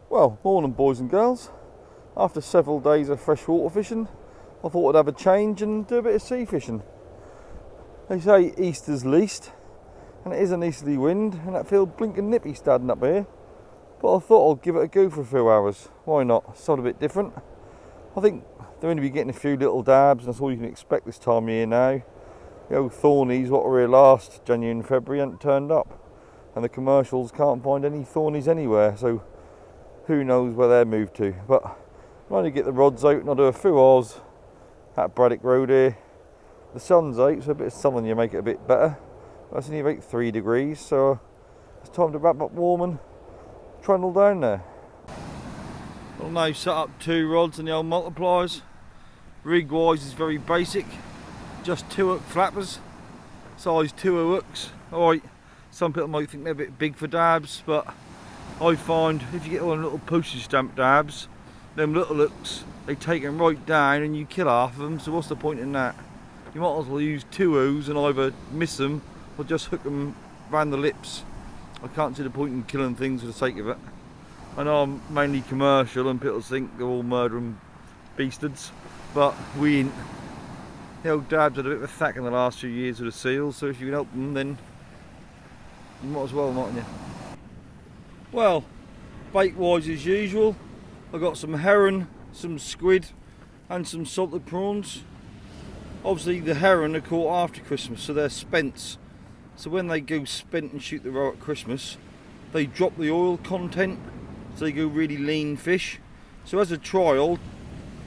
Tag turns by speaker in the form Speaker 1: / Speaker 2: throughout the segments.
Speaker 1: Well, morning boys and girls. After several days of freshwater fishing, I thought I'd have a change and do a bit of sea fishing. They say Easter's least, and it is an easterly wind, and that feels blinking nippy standing up here. But I thought I'd give it a go for a few hours. Why not? Something a bit different. I think they're only be getting a few little dabs, and that's all you can expect this time of year now. The old thornies, what were here last January and February, haven't turned up, and the commercials can't find any thornies anywhere, so who knows where they're moved to. But I'll only get the rods out and I'll do a few hours at Braddock Road here. The sun's out, so a bit of sun on you make it a bit better. That's only about 3 degrees, so it's time to wrap up warm and trundle down there. I'll now set up 2 rods and the old multipliers. Rig wise is very basic, just 2 hook flappers, size 2 hooks. Alright, some people might think they're a bit big for dabs, but I find if you get one of the little postage stamp dabs, them little hooks, they take them right down and you kill half of them, so what's the point in that? You might as well use 2 O's and either miss them or just hook them round the lips. I can't see the point in killing things for the sake of it. I know I'm mainly commercial and people think they're all murdering beastards, but we ain't. The old dabs had a bit of a thack in the last few years with the seals, so if you can help them then you might as well, mightn't you? Well, bait wise as usual, I've got some herring, some squid and some salted prawns. Obviously the herring are caught after Christmas, so they're spents. So when they go spent and shoot the roe at Christmas, they drop the oil content, so they go really lean fish. So as a trial,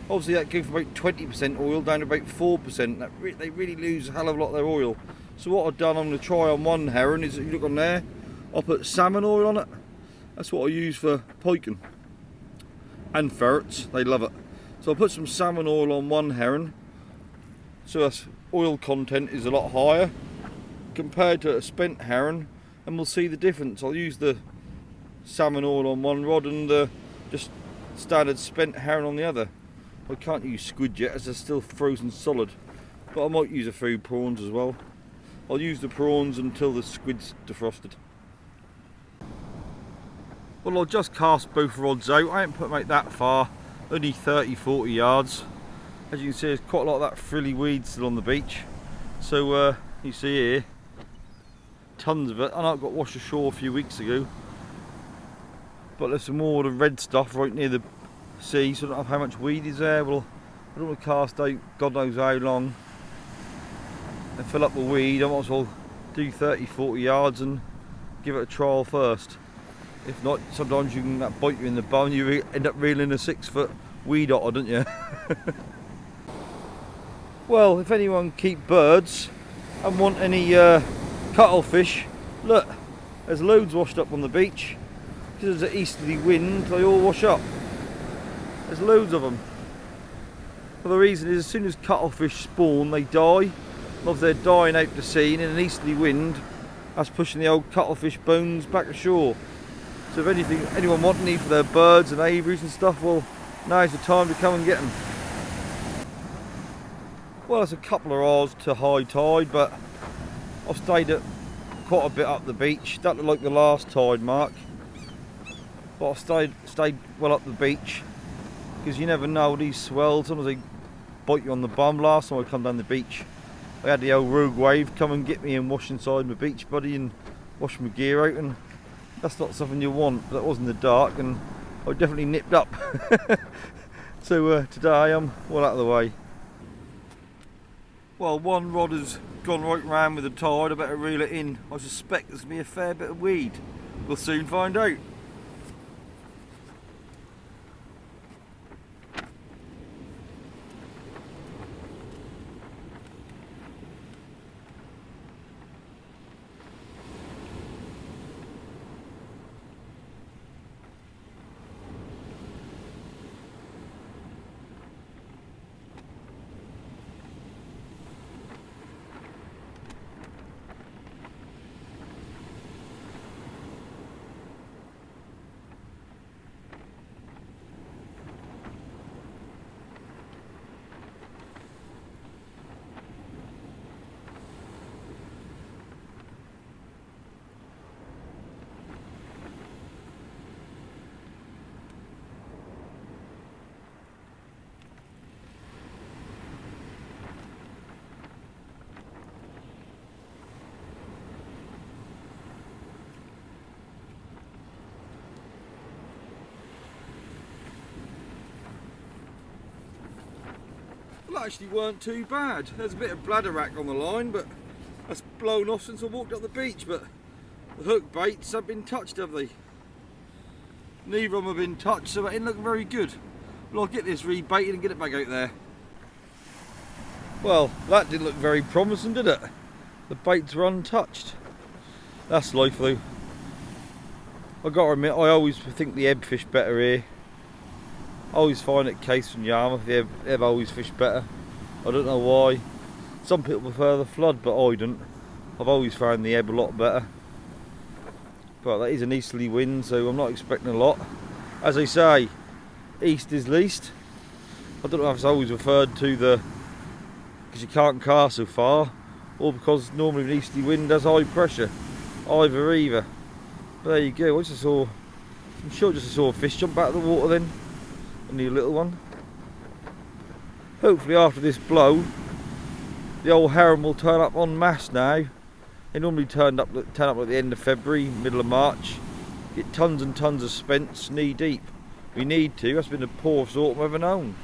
Speaker 1: obviously that goes from about 20% oil down to about 4%. They really lose a hell of a lot of their oil. So what I've done, I'm going to try on one herring, is, if you look on there, I'll put salmon oil on it. That's what I use for piking. And ferrets, they love it. So I'll put some salmon oil on one herring. So that oil content is a lot higher compared to a spent herring, and we'll see the difference. I'll use the salmon oil on one rod and the just standard spent herring on the other. I can't use squid yet as they're still frozen solid, but I might use a few prawns as well. I'll use the prawns until the squid's defrosted. Well, I'll just cast both rods out. I haven't put them out that far, only 30-40 yards. As you can see, there's quite a lot of that frilly weed still on the beach. So you see here, tons of it. I know it got washed ashore a few weeks ago, but there's some more of the red stuff right near the sea, so I don't know how much weed is there. Well, I don't want to cast out God knows how long and fill up the weed. I might as well do 30-40 yards and give it a trial first. If not, sometimes you can bite you in the bum, you end up reeling a 6-foot weed otter, don't you? Well, if anyone keep birds and want any cuttlefish, look, there's loads washed up on the beach. Because there's an easterly wind, they all wash up. There's loads of them. Well, the reason is, as soon as cuttlefish spawn, they die. If they're dying out to sea, and in an easterly wind, that's pushing the old cuttlefish bones back ashore. So if anyone want any for their birds and aviaries and stuff, well, now's the time to come and get them. Well, it's a couple of hours to high tide, but I've stayed at quite a bit up the beach. That looked like the last tide mark, but I've stayed well up the beach, because you never know, these swells, sometimes they bite you on the bum. Last time I come down the beach, I had the old rogue wave come and get me and wash inside my beach buddy and wash my gear out, and that's not something you want. That was in the dark and I definitely nipped up. So today I'm well out of the way. Well, one rod has gone right round with the tide. I better reel it in. I suspect there's going to be a fair bit of weed. We'll soon find out. Well, actually weren't too bad. There's a bit of bladder rack on the line, but that's blown off since I walked up the beach. But the hook baits have been touched, have they? Neither of them have been touched, so it ain't looking very good. Well, I'll get this rebaited and get it back out there. Well, that didn't look very promising, did it? The baits were untouched. That's life though. I've got to admit, I always think the ebb fish better here. I always find it Case and Yarmouth, the ebb always fish better. I don't know why. Some people prefer the flood, but I don't. I've always found the ebb a lot better. But that is an easterly wind, so I'm not expecting a lot. As I say, east is least. I don't know if it's always referred to because you can't cast so far, or because normally an easterly wind has high pressure. Either. But there you go. I'm sure just saw a fish jump out of the water then. Only a little one. Hopefully after this blow, the old herring will turn up en masse now. They normally turn up at the end of February, middle of March. Get tons and tons of spents knee deep. We need to. That's been the poorest autumn I've ever known.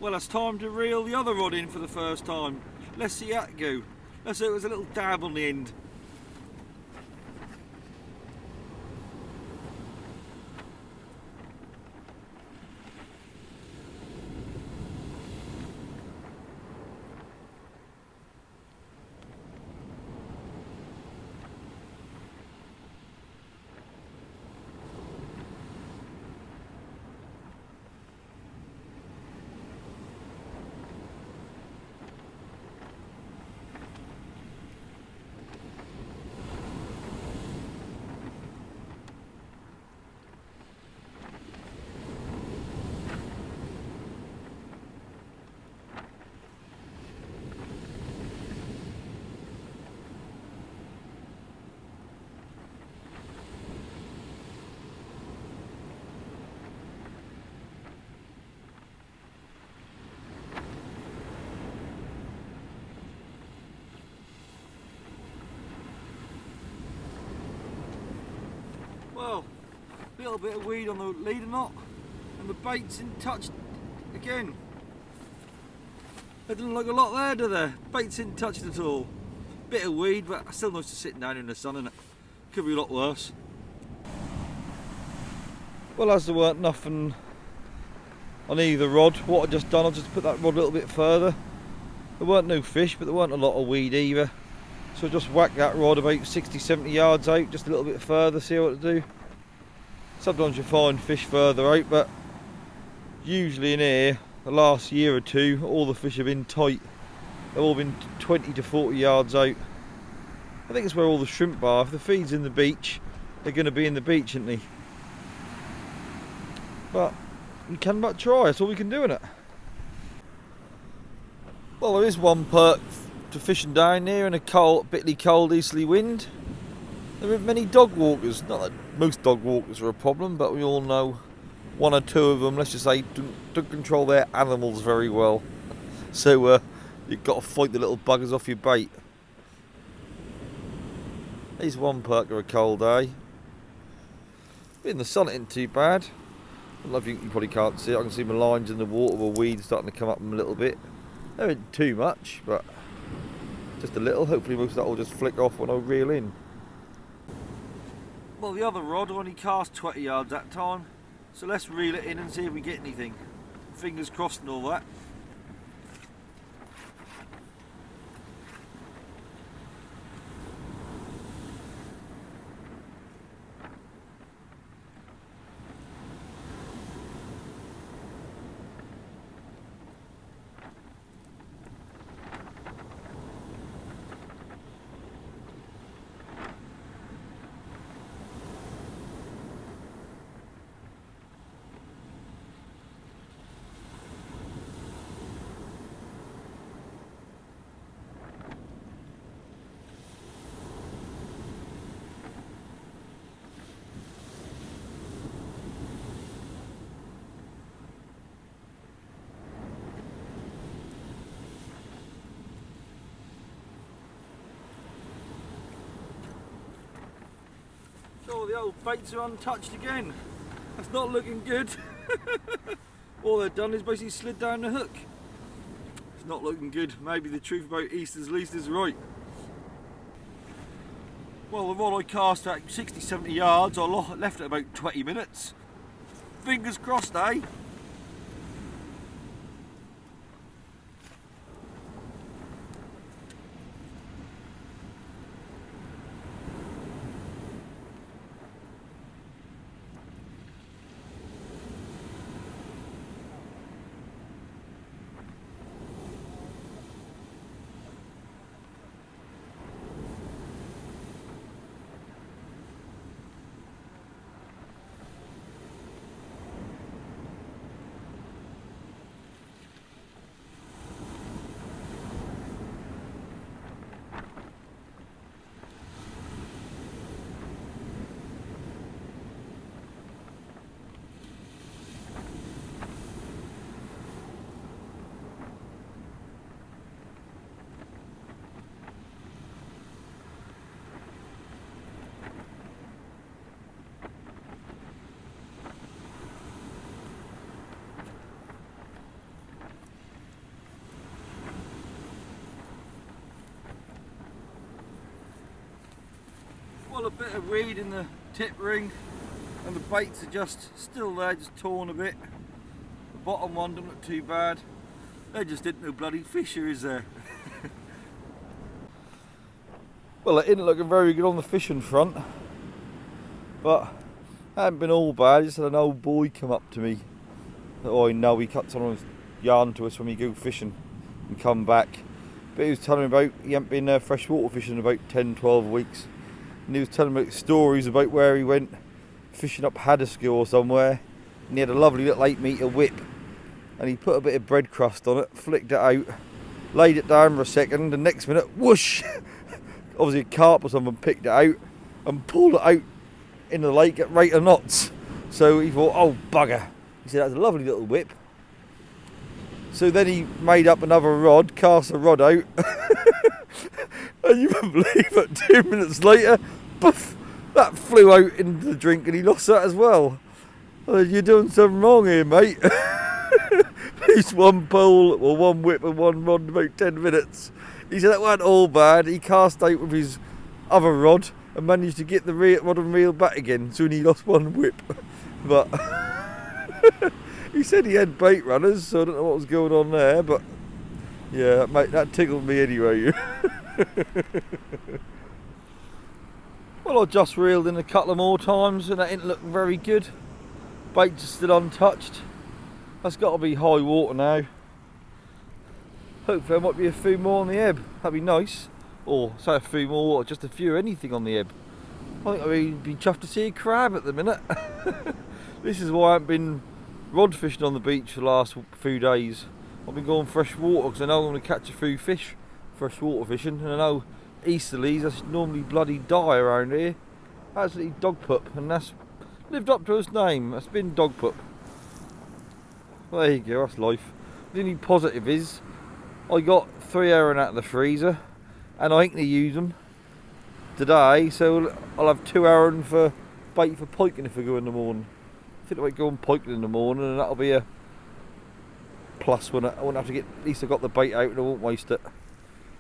Speaker 1: Well, it's time to reel the other rod in for the first time. Let's see that go. Let's say it was a little dab on the end. Well, a little bit of weed on the leader knot, and the bait's in touch again. There doesn't look a lot there, do there? Bait's in touch at all. Bit of weed, but still nice to sit down in the sun, and it could be a lot worse. Well, as there weren't nothing on either rod, what I just done, I just put that rod a little bit further. There weren't no fish, but there weren't a lot of weed either. So just whack that rod about 60-70 yards out, just a little bit further, see what to do. Sometimes you find fish further out, but usually in here, the last year or two, all the fish have been tight. They've all been 20 to 40 yards out. I think it's where all the shrimp are. If the feed's in the beach, they're going to be in the beach, aren't they? But we can but try, that's all we can do in it. Well, there is one perk to fishing down here in a bitterly cold easterly wind. There aren't many dog walkers. Not that most dog walkers are a problem, but we all know one or two of them, let's just say, don't control their animals very well. So you've got to fight the little buggers off your bait. Here's one perk of a cold day. In the sun it ain't too bad. I don't know if you probably can't see it. I can see my lines in the water with weeds starting to come up a little bit. There ain't too much, but just a little. Hopefully most of that will just flick off when I reel in. Well, the other rod only cast 20 yards that time, so let's reel it in and see if we get anything. Fingers crossed and all that. So the old baits are untouched again. That's not looking good. all they've done is basically slid down the hook. It's not looking good. Maybe the truth about Easter's least is right. Well, the rod I cast at 60-70 yards, I left it about 20 minutes. Fingers crossed, eh? Well, a bit of weed in the tip ring and the baits are just still there, just torn a bit. The bottom one doesn't look too bad. There just isn't no bloody fish here, is there? Well, it isn't looking very good on the fishing front, but it hasn't been all bad. Just had an old boy come up to me. Oh, I know he cuts on his yarn to us when we go fishing and come back. But he was telling me about he hadn't been freshwater fishing in about 10-12 weeks. And he was telling me stories about where he went fishing up Haddiscoe or somewhere, and he had a lovely little 8-metre whip, and he put a bit of bread crust on it, flicked it out, laid it down for a second, and next minute, whoosh! Obviously a carp or someone picked it out and pulled it out in the lake at rate of knots. So he thought, oh bugger. He said, that's a lovely little whip. So then he made up another rod, cast a rod out, and you wouldn't believe it, 2 minutes later, poof, that flew out into the drink and he lost that as well. I said, you're doing something wrong here, mate. At least one pole, or one whip and one rod in about 10 minutes. He said that weren't all bad. He cast out with his other rod and managed to get the rod and reel back again. Soon he lost one whip. But he said he had bait runners, so I don't know what was going on there. But yeah, mate, that tickled me anyway. Well, I just reeled in a couple of more times and that ain't looking very good. Baits are still untouched. That's got to be high water now. Hopefully there might be a few more on the ebb. That'd be nice. Or say a few more, or just a few, anything on the ebb. I think I'd be chuffed to see a crab at the minute. This is why I haven't been rod fishing on the beach for the last few days. I've been going freshwater because I know I'm going to catch a few fish freshwater fishing, and I know easterlies that's normally bloody die around here. Absolutely dog pup, and that's lived up to its name. That's been dog pup. Well, there you go, that's life. The only positive is I got 3 herring out of the freezer and I ain't going to use them today, so I'll have 2 herring for bait for piking if I go in the morning. I think I might go and piking in the morning, and that'll be a plus when I won't have to get, at least I got the bait out and I won't waste it.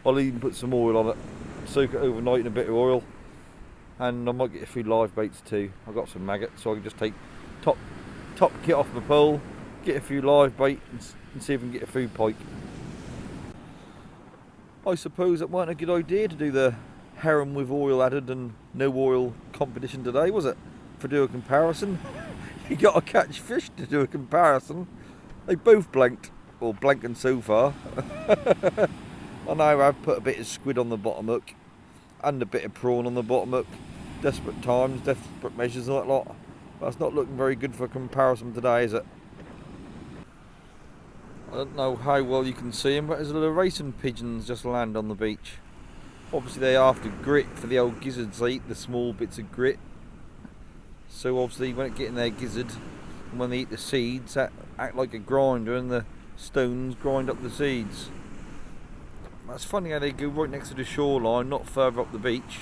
Speaker 1: I'll even put some oil on it, soak it overnight in a bit of oil, and I might get a few live baits too. I've got some maggots, so I can just take top kit off my pole, get a few live bait and see if I can get a food pike. I suppose it weren't a good idea to do the herring with oil added and no oil competition today, was it? For do a comparison. You got to catch fish to do a comparison. They both blanked, or blanking so far. I know I've put a bit of squid on the bottom hook and a bit of prawn on the bottom hook. Desperate times, desperate measures and that lot. But it's not looking very good for comparison today, is it? I don't know how well you can see them, but there's a little racing pigeons just land on the beach. Obviously they're after grit for the old gizzards. They eat the small bits of grit. So obviously when it get in their gizzard, and when they eat the seeds, that act like a grinder, and the stones grind up the seeds. That's funny how they go right next to the shoreline, not further up the beach.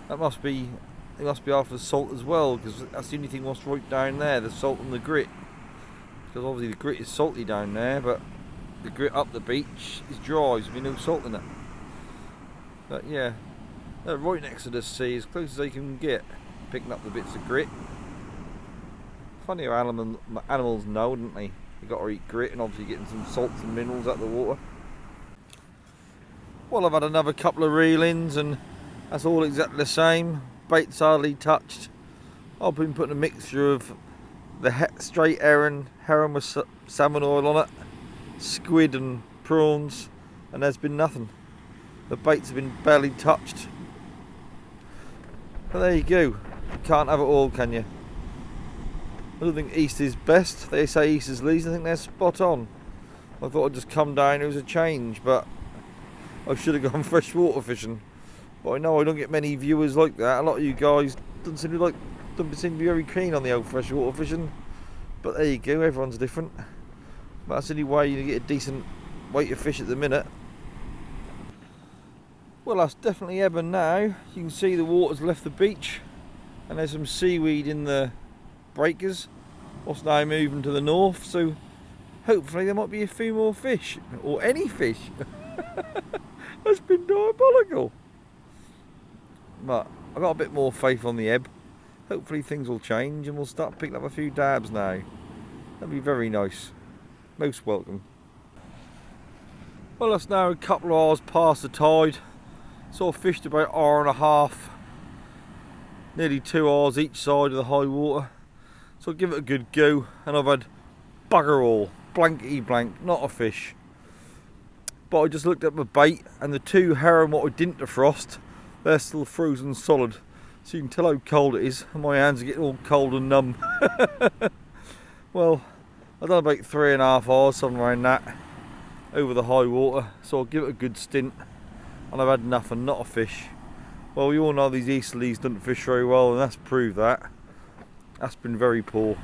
Speaker 1: That must be, they must be after the salt as well, because that's the only thing what's right down there, the salt and the grit. because obviously the grit is salty down there, but the grit up the beach is dry, so there's no salt in it. But yeah, they're right next to the sea, as close as they can get, picking up the bits of grit. Funny how animals know, don't they? You've got to eat grit and obviously getting some salts and minerals out of the water. Well, I've had another couple of reel-ins and that's all exactly the same. Bait's hardly touched. I've been putting a mixture of the straight herring with salmon oil on it, squid and prawns, and there's been nothing. The baits have been barely touched. But there you go. You can't have it all, can you? I don't think east is best. They say east is least. I think they're spot on. I thought I'd just come down, it was a change, but I should have gone freshwater fishing. But I know I don't get many viewers like that. A lot of you guys don't seem to be very keen on the old freshwater fishing. But there you go, everyone's different. But that's the only way you get a decent weight of fish at the minute. Well, that's definitely ebbing now. You can see the water's left the beach and there's some seaweed in the breakers. What's now moving to the north, so hopefully there might be a few more fish, or any fish. That's been diabolical. But I've got a bit more faith on the ebb. Hopefully things will change and we'll start picking up a few dabs now. That'd be very nice. Most welcome. Well, that's now a couple of hours past the tide. So I've fished about an hour and a half. Nearly 2 hours each side of the high water. So I'll give it a good go, and I've had bugger all, blankety blank, not a fish. But I just looked at my bait, and the 2 herring what I didn't defrost, they're still frozen solid. So you can tell how cold it is, and my hands are getting all cold and numb. Well, I've done about 3.5 hours, something around that, over the high water. So I'll give it a good stint, and I've had nothing, not a fish. Well, we all know these easterlies don't fish very well, and that's proved that. That's been very poor.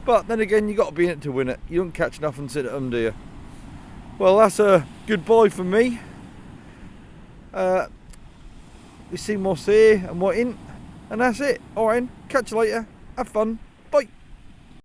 Speaker 1: But then again, you got to be in it to win it. You don't catch nothing sitting at home, do you? Well, that's a goodbye from me. We see what's here and what in, and that's it. Alright, catch you later. Have fun.